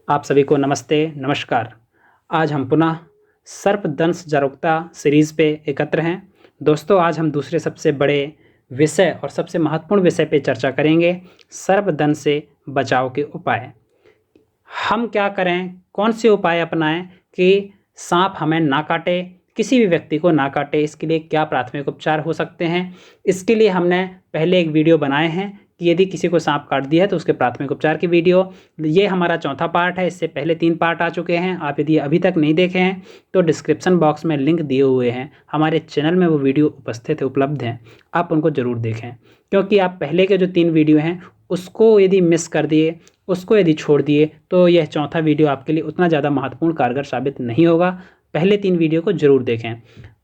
आप सभी को नमस्ते, नमस्कार। आज हम पुनः सर्पदंश जागरूकता सीरीज़ पे एकत्र हैं। दोस्तों, आज हम दूसरे सबसे बड़े विषय और सबसे महत्वपूर्ण विषय पे चर्चा करेंगे, सर्पदंश से बचाव के उपाय। हम क्या करें, कौन से उपाय अपनाएं कि सांप हमें ना काटे, किसी भी व्यक्ति को ना काटे। इसके लिए क्या प्राथमिक उपचार हो सकते हैं, इसके लिए हमने पहले एक वीडियो बनाए हैं कि यदि किसी को सांप काट दिया है तो उसके प्राथमिक उपचार की वीडियो। ये हमारा चौथा पार्ट है। इससे पहले 3 पार्ट आ चुके हैं। आप यदि अभी तक नहीं देखे हैं तो डिस्क्रिप्शन बॉक्स में लिंक दिए हुए हैं, हमारे चैनल में वो वीडियो उपलब्ध हैं, आप उनको ज़रूर देखें। क्योंकि आप पहले के जो 3 वीडियो हैं उसको यदि मिस कर दिए, उसको यदि छोड़ दिए तो यह चौथा वीडियो आपके लिए उतना ज़्यादा महत्वपूर्ण कारगर साबित नहीं होगा। पहले 3 वीडियो को ज़रूर देखें।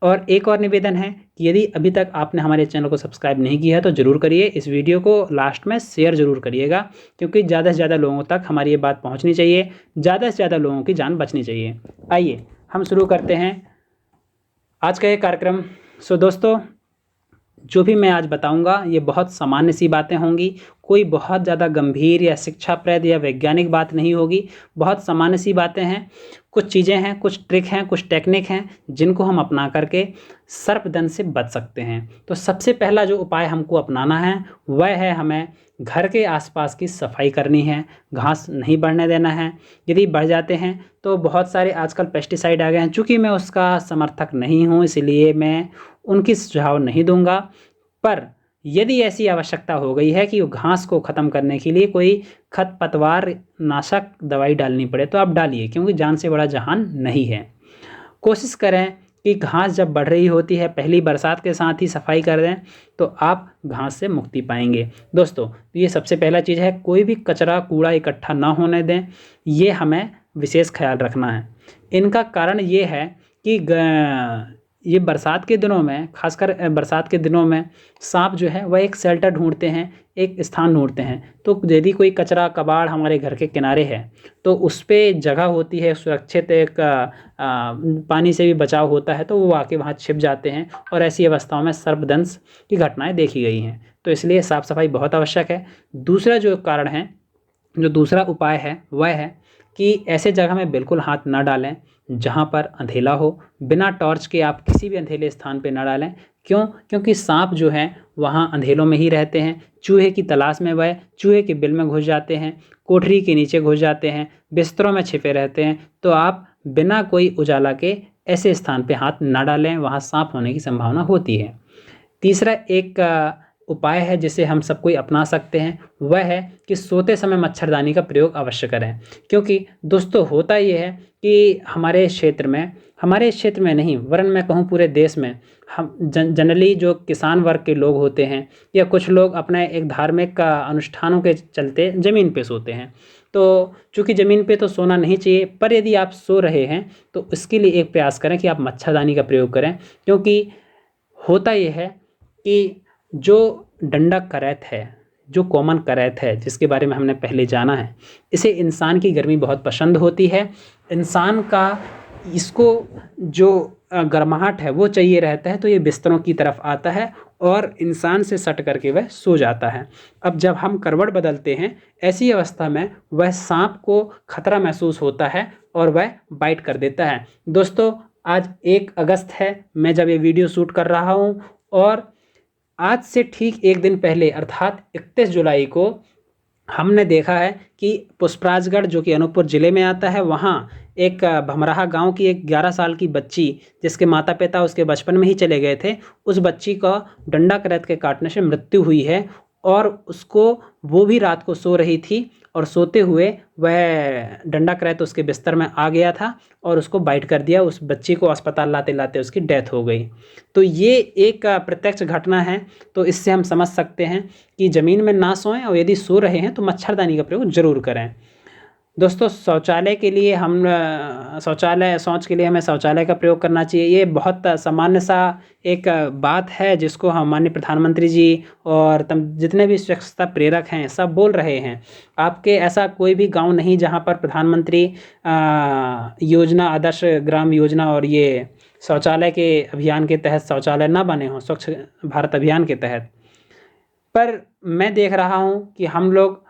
और एक और निवेदन है कि यदि अभी तक आपने हमारे चैनल को सब्सक्राइब नहीं किया है तो ज़रूर करिए। इस वीडियो को लास्ट में शेयर ज़रूर करिएगा, क्योंकि ज़्यादा से ज़्यादा लोगों तक हमारी ये बात पहुंचनी चाहिए, ज़्यादा से ज़्यादा लोगों की जान बचनी चाहिए। आइए हम शुरू करते हैं आज का ये कार्यक्रम। दोस्तों, जो भी मैं आज बताऊंगा ये बहुत सामान्य सी बातें होंगी, कोई बहुत ज़्यादा गंभीर या शिक्षाप्रद या वैज्ञानिक बात नहीं होगी। बहुत सामान्य सी बातें हैं, कुछ चीज़ें हैं, कुछ ट्रिक हैं, कुछ टेक्निक हैं जिनको हम अपना करके सर्पदंश से बच सकते हैं। तो सबसे पहला जो उपाय हमको अपनाना है वह है, हमें घर के आसपास की सफाई करनी है, घास नहीं बढ़ने देना है। यदि बढ़ जाते हैं तो बहुत सारे आजकल पेस्टिसाइड आ गए हैं, चूँकि मैं उसका समर्थक नहीं हूँ इसलिए मैं उनकी सुझाव नहीं दूंगा। पर यदि ऐसी आवश्यकता हो गई है कि वो घास को ख़त्म करने के लिए कोई खरपतवार नाशक दवाई डालनी पड़े तो आप डालिए, क्योंकि जान से बड़ा जहान नहीं है। कोशिश करें कि घास जब बढ़ रही होती है पहली बरसात के साथ ही सफाई कर दें तो आप घास से मुक्ति पाएंगे। दोस्तों, ये सबसे पहला चीज़ है, कोई भी कचरा कूड़ा इकट्ठा ना होने दें, ये हमें विशेष ख्याल रखना है। इनका कारण ये है कि ये बरसात के दिनों में, खासकर बरसात के दिनों में सांप जो है वह एक शेल्टर ढूंढते हैं, एक स्थान ढूंढते हैं। तो यदि कोई कचरा कबाड़ हमारे घर के किनारे है तो उस पर जगह होती है, सुरक्षित एक पानी से भी बचाव होता है, तो वो आके वहाँ छिप जाते हैं और ऐसी अवस्थाओं में सर्पदंश की घटनाएं देखी गई हैं। तो इसलिए साफ़ सफाई बहुत आवश्यक है। दूसरा जो कारण है, जो दूसरा उपाय है वह है कि ऐसे जगह में बिल्कुल हाथ ना डालें जहाँ पर अंधेला हो। बिना टॉर्च के आप किसी भी अंधेले स्थान पर ना डालें। क्यों? क्योंकि सांप जो हैं वहाँ अंधेलों में ही रहते हैं। चूहे की तलाश में वह चूहे के बिल में घुस जाते हैं, कोठरी के नीचे घुस जाते हैं, बिस्तरों में छिपे रहते हैं। तो आप बिना कोई उजाला के ऐसे स्थान पे हाथ ना डालें, वहाँ सांप होने की संभावना होती है। तीसरा एक उपाय है जिसे हम सब कोई अपना सकते हैं, वह है कि सोते समय मच्छरदानी का प्रयोग अवश्य करें। क्योंकि दोस्तों, होता ये है कि हमारे क्षेत्र में नहीं वरन मैं कहूँ पूरे देश में, हम जनरली जो किसान वर्ग के लोग होते हैं या कुछ लोग अपने एक धार्मिक अनुष्ठानों के चलते ज़मीन पे सोते हैं। तो चूँकि ज़मीन पे तो सोना नहीं चाहिए, पर यदि आप सो रहे हैं तो इसके लिए एक प्रयास करें कि आप मच्छरदानी का प्रयोग करें। क्योंकि होता ये है कि जो डंडक करैत है, जो कॉमन करैत है जिसके बारे में हमने पहले जाना है, इसे इंसान की गर्मी बहुत पसंद होती है। इंसान का इसको जो गर्माहट है वो चाहिए रहता है, तो ये बिस्तरों की तरफ आता है और इंसान से सट करके वह सो जाता है। अब जब हम करवट बदलते हैं ऐसी अवस्था में वह सांप को खतरा महसूस होता है और वह बाइट कर देता है। दोस्तों, आज 1 अगस्त है, मैं जब ये वीडियो शूट कर रहा हूँ, और आज से ठीक 1 दिन पहले अर्थात 31 जुलाई को हमने देखा है कि पुष्पराजगढ़, जो कि अनूपपुर ज़िले में आता है, वहाँ एक भमराहा गांव की एक 11 साल की बच्ची, जिसके माता पिता उसके बचपन में ही चले गए थे, उस बच्ची का डंडा करैत के काटने से मृत्यु हुई है। और उसको, वो भी रात को सो रही थी और सोते हुए वह डंडा करैत उसके बिस्तर में आ गया था और उसको बाइट कर दिया। उस बच्ची को अस्पताल लाते लाते उसकी डेथ हो गई। तो ये एक प्रत्यक्ष घटना है। तो इससे हम समझ सकते हैं कि ज़मीन में ना सोएं, और यदि सो रहे हैं तो मच्छरदानी का प्रयोग ज़रूर करें। दोस्तों, शौचालय के लिए शौच के लिए हमें शौचालय का प्रयोग करना चाहिए। ये बहुत सामान्य सा एक बात है जिसको हम माननीय प्रधानमंत्री जी और जितने भी स्वच्छता प्रेरक हैं सब बोल रहे हैं। आपके ऐसा कोई भी गांव नहीं जहां पर प्रधानमंत्री योजना, आदर्श ग्राम योजना और ये शौचालय के अभियान के तहत शौचालय ना बने हों, स्वच्छ भारत अभियान के तहत। पर मैं देख रहा हूँ कि हम लोग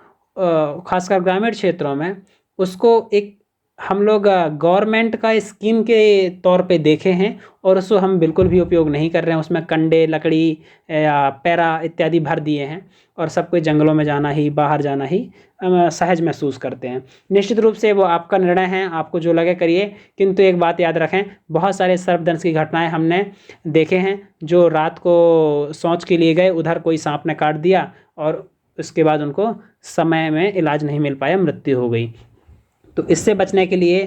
खासकर ग्रामीण क्षेत्रों में उसको एक हम लोग गवर्नमेंट का स्कीम के तौर पे देखे हैं और उसको हम बिल्कुल भी उपयोग नहीं कर रहे हैं। उसमें कंडे, लकड़ी या पैरा इत्यादि भर दिए हैं और सब कोई जंगलों में जाना ही, बाहर जाना ही सहज महसूस करते हैं। निश्चित रूप से वो आपका निर्णय है, आपको जो लगे करिए, किंतु एक बात याद रखें, बहुत सारे सर्पदंश की घटनाएं हमने देखे हैं। जो रात को शौच के लिए गए, उधर कोई सांप ने काट दिया और उसके बाद उनको समय में इलाज नहीं मिल पाया, मृत्यु हो गई। तो इससे बचने के लिए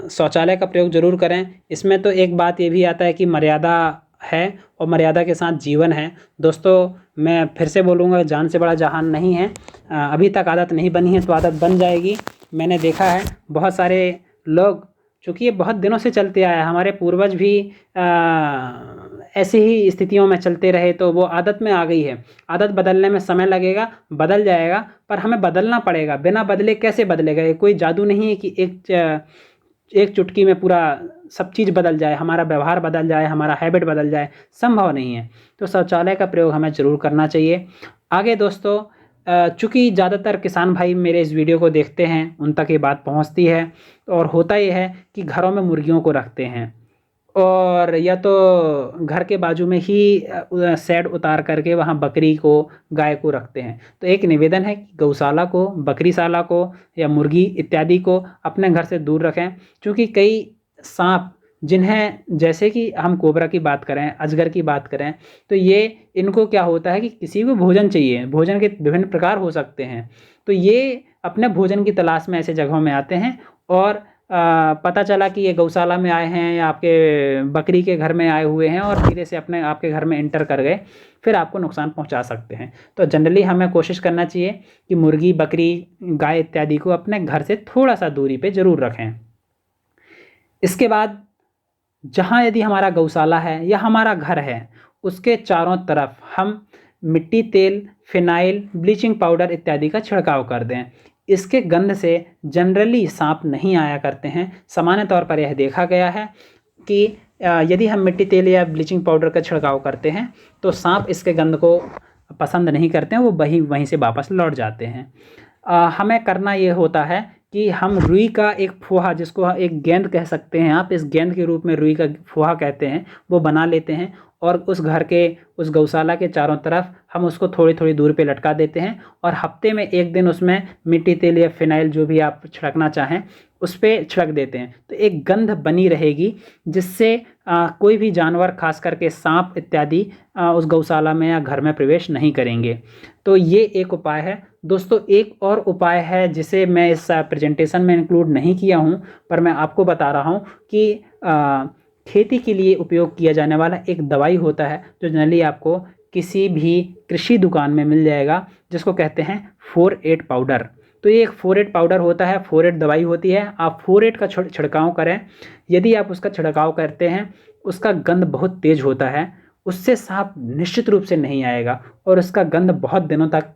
शौचालय का प्रयोग ज़रूर करें। इसमें तो एक बात ये भी आता है कि मर्यादा है और मर्यादा के साथ जीवन है। दोस्तों, मैं फिर से बोलूँगा, जान से बड़ा जहान नहीं है। अभी तक आदत नहीं बनी है तो आदत बन जाएगी। मैंने देखा है बहुत सारे लोग, चूँकि ये बहुत दिनों से चलते आया है, हमारे पूर्वज भी ऐसी ही स्थितियों में चलते रहे तो वो आदत में आ गई है। आदत बदलने में समय लगेगा, बदल जाएगा, पर हमें बदलना पड़ेगा। बिना बदले कैसे बदलेगा? ये कोई जादू नहीं है कि एक चुटकी में पूरा सब चीज़ बदल जाए, हमारा व्यवहार बदल जाए, हमारा हैबिट बदल जाए, संभव नहीं है। तो शौचालय का प्रयोग हमें ज़रूर करना चाहिए। आगे दोस्तों, चूँकि ज़्यादातर किसान भाई मेरे इस वीडियो को देखते हैं, उन तक ये बात पहुँचती है, और होता ये है कि घरों में मुर्गियों को रखते हैं और या तो घर के बाजू में ही शेड उतार करके वहाँ बकरी को, गाय को रखते हैं। तो एक निवेदन है कि गौशाला को, बकरीशाला को या मुर्गी इत्यादि को अपने घर से दूर रखें, क्योंकि कई सांप, जिन्हें, जैसे कि हम कोबरा की बात करें, अजगर की बात करें, तो ये, इनको क्या होता है कि किसी को भोजन चाहिए, भोजन के विभिन्न प्रकार हो सकते हैं, तो ये अपने भोजन की तलाश में ऐसे जगहों में आते हैं और पता चला कि ये गौशाला में आए हैं या आपके बकरी के घर में आए हुए हैं और धीरे से अपने आपके घर में एंटर कर गए, फिर आपको नुकसान पहुंचा सकते हैं। तो जनरली हमें कोशिश करना चाहिए कि मुर्गी, बकरी, गाय इत्यादि को अपने घर से थोड़ा सा दूरी पे ज़रूर रखें। इसके बाद, जहाँ यदि हमारा गौशाला है या हमारा घर है, उसके चारों तरफ हम मिट्टी तेल, फिनाइल, ब्लीचिंग पाउडर इत्यादि का छिड़काव कर दें। इसके गंध से जनरली सांप नहीं आया करते हैं। सामान्य तौर पर यह देखा गया है कि यदि हम मिट्टी तेल या ब्लीचिंग पाउडर का छिड़काव करते हैं तो सांप इसके गंध को पसंद नहीं करते हैं, वो वहीं से वापस लौट जाते हैं। हमें करना ये होता है कि हम रुई का एक फोहा, जिसको एक गेंद कह सकते हैं आप, इस गेंद के रूप में रुई का फोहा कहते हैं, वो बना लेते हैं और उस घर के, उस गौशाला के चारों तरफ हम उसको थोड़ी थोड़ी दूर पे लटका देते हैं और हफ्ते में एक दिन उसमें मिट्टी तेल या फिनाइल, जो भी आप छिड़कना चाहें, उस पर छिड़क देते हैं। तो एक गंध बनी रहेगी, जिससे कोई भी जानवर, खास करके सांप इत्यादि, उस गौशाला में या घर में प्रवेश नहीं करेंगे। तो ये एक उपाय है। दोस्तों, एक और उपाय है जिसे मैं इस प्रेजेंटेशन में इंक्लूड नहीं किया हूँ, पर मैं आपको बता रहा हूँ कि खेती के लिए उपयोग किया जाने वाला एक दवाई होता है, जो जनरली आपको किसी भी कृषि दुकान में मिल जाएगा, जिसको कहते हैं 4-8 पाउडर। तो ये एक 4-8 पाउडर होता है, 4-8 दवाई होती है। आप 4-8 का छिड़काव करें। यदि आप उसका छिड़काव करते हैं, उसका गंध बहुत तेज होता है, उससे सांप निश्चित रूप से नहीं आएगा और उसका गंध बहुत दिनों तक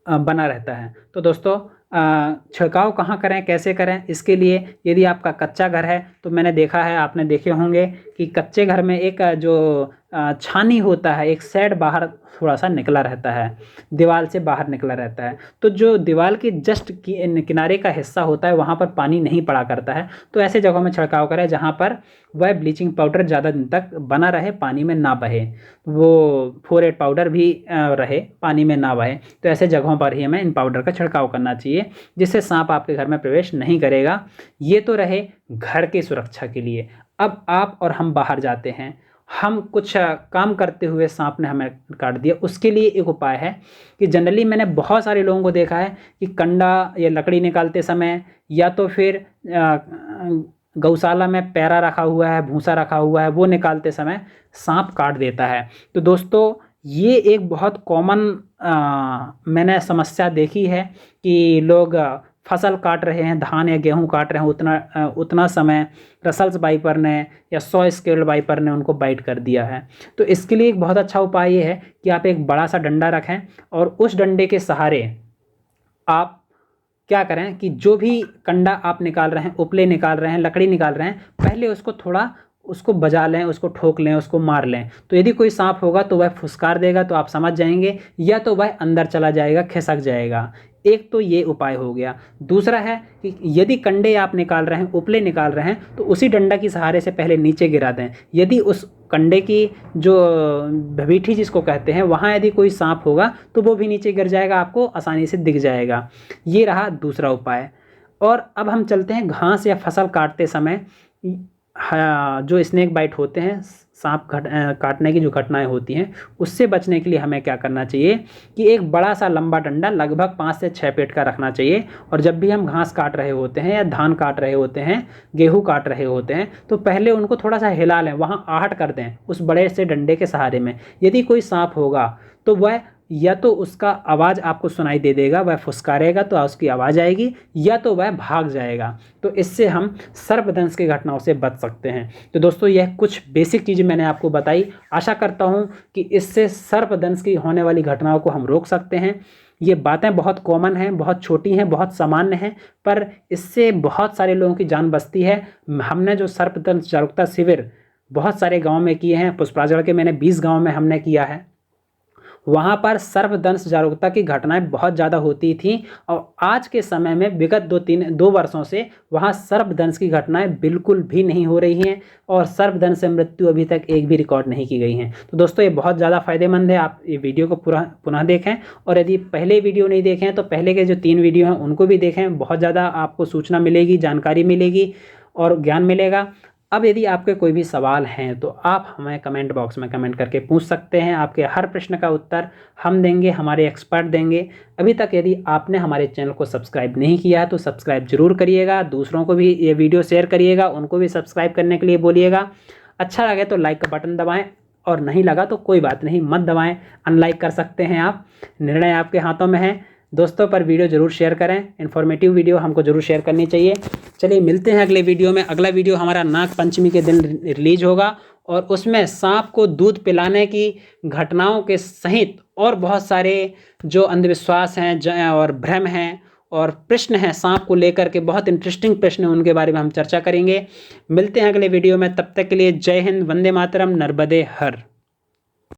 बना रहता है। तो दोस्तों, छिड़काव कहाँ करें, कैसे करें, इसके लिए यदि आपका कच्चा घर है तो मैंने देखा है, आपने देखे होंगे कि कच्चे घर में एक जो छानी होता है, एक शेड बाहर थोड़ा सा निकला रहता है, दीवार से बाहर निकला रहता है। तो जो दीवार के जस्ट किनारे का हिस्सा होता है, वहाँ पर पानी नहीं पड़ा करता है। तो ऐसे जगहों में छिड़काव करें जहाँ पर वह ब्लीचिंग पाउडर ज़्यादा दिन तक बना रहे, पानी में ना बहे, वो 4-8 पाउडर भी रहे, पानी में ना बहे। तो ऐसे जगहों पर ही हमें इन पाउडर का छिड़काव करना चाहिए, जिससे सांप आपके घर में प्रवेश नहीं करेगा। ये तो रहे घर की सुरक्षा के लिए। अब आप और हम बाहर जाते हैं, हम कुछ काम करते हुए सांप ने हमें काट दिया, उसके लिए एक उपाय है कि जनरली मैंने बहुत सारे लोगों को देखा है कि कंडा या लकड़ी निकालते समय, या तो फिर गौशाला में पैरा रखा हुआ है, भूसा रखा हुआ है, वो निकालते समय सांप काट देता है। तो दोस्तों, ये एक बहुत कॉमन मैंने समस्या देखी है कि लोग फसल काट रहे हैं, धान या गेहूं काट रहे हैं, उतना समय रसल्स वाइपर ने या 100 स्केल्ड वाइपर ने उनको बाइट कर दिया है। तो इसके लिए एक बहुत अच्छा उपाय ये है कि आप एक बड़ा सा डंडा रखें और उस डंडे के सहारे आप क्या करें कि जो भी कंडा आप निकाल रहे हैं, उपले निकाल रहे हैं, लकड़ी निकाल रहे हैं, पहले उसको थोड़ा, उसको बजा लें, उसको ठोक लें, उसको मार लें। तो यदि कोई सांप होगा तो वह फुसकार देगा, तो आप समझ जाएंगे, या तो वह अंदर चला जाएगा, खिसक जाएगा। एक तो ये उपाय हो गया। दूसरा है कि यदि कंडे आप निकाल रहे हैं, उपले निकाल रहे हैं, तो उसी डंडा की सहारे से पहले नीचे गिरा दें। यदि उस कंडे की जो भभीठी जिसको कहते हैं वहाँ यदि कोई सांप होगा तो वो भी नीचे गिर जाएगा, आपको आसानी से दिख जाएगा। ये रहा दूसरा उपाय। और अब हम चलते हैं घास या फसल काटते समय जो स्नेक बाइट होते हैं, सांप काटने की जो घटनाएं होती हैं, उससे बचने के लिए हमें क्या करना चाहिए कि एक बड़ा सा लंबा डंडा लगभग 5 से 6 फीट का रखना चाहिए। और जब भी हम घास काट रहे होते हैं या धान काट रहे होते हैं, गेहूँ काट रहे होते हैं, तो पहले उनको थोड़ा सा हिला लें, वहाँ आहट कर दें उस बड़े से डंडे के सहारे में। यदि कोई सांप होगा तो वह या तो उसका आवाज़ आपको सुनाई दे देगा, वह फुसकारेगा तो उसकी आवाज़ आएगी, या तो वह भाग जाएगा। तो इससे हम सर्पदंश की घटनाओं से बच सकते हैं। तो दोस्तों यह कुछ बेसिक चीज़ें मैंने आपको बताई। आशा करता हूँ कि इससे सर्पदंश की होने वाली घटनाओं को हम रोक सकते हैं। ये बातें बहुत कॉमन हैं, बहुत छोटी हैं, बहुत सामान्य हैं, पर इससे बहुत सारे लोगों की जान बचती है। हमने जो सर्पदंश जागरूकता शिविर बहुत सारे गाँव में किए हैं, पुष्पराजगढ़ के मैंने 20 गाँव में हमने किया है। वहाँ पर सर्पदंश जागरूकता की घटनाएं बहुत ज़्यादा होती थी, और आज के समय में विगत 2 वर्षों से वहाँ सर्पदंश की घटनाएं बिल्कुल भी नहीं हो रही हैं, और सर्पदंश से मृत्यु अभी तक एक भी रिकॉर्ड नहीं की गई हैं। तो दोस्तों ये बहुत ज़्यादा फायदेमंद है, आप ये वीडियो को पुनः देखें, और यदि पहले वीडियो नहीं देखें तो पहले के जो 3 वीडियो हैं उनको भी देखें। बहुत ज़्यादा आपको सूचना मिलेगी, जानकारी मिलेगी और ज्ञान मिलेगा। अब यदि आपके कोई भी सवाल हैं तो आप हमें कमेंट बॉक्स में कमेंट करके पूछ सकते हैं। आपके हर प्रश्न का उत्तर हम देंगे, हमारे एक्सपर्ट देंगे। अभी तक यदि आपने हमारे चैनल को सब्सक्राइब नहीं किया है तो सब्सक्राइब जरूर करिएगा, दूसरों को भी ये वीडियो शेयर करिएगा, उनको भी सब्सक्राइब करने के लिए बोलिएगा। अच्छा लगे तो लाइक का बटन दबाएँ, और नहीं लगा तो कोई बात नहीं, मत दबाएँ, अनलाइक कर सकते हैं आप, निर्णय आपके हाथों में है। दोस्तों पर वीडियो ज़रूर शेयर करें, इन्फॉर्मेटिव वीडियो हमको ज़रूर शेयर करनी चाहिए। चलिए मिलते हैं अगले वीडियो में। अगला वीडियो हमारा नाग पंचमी के दिन रिलीज होगा, और उसमें सांप को दूध पिलाने की घटनाओं के सहित और बहुत सारे जो अंधविश्वास हैं और भ्रम हैं और प्रश्न हैं सांप को लेकर के, बहुत इंटरेस्टिंग प्रश्न हैं, उनके बारे में हम चर्चा करेंगे। मिलते हैं अगले वीडियो में, तब तक के लिए जय हिंद, वंदे मातरम, नर्मदे हर।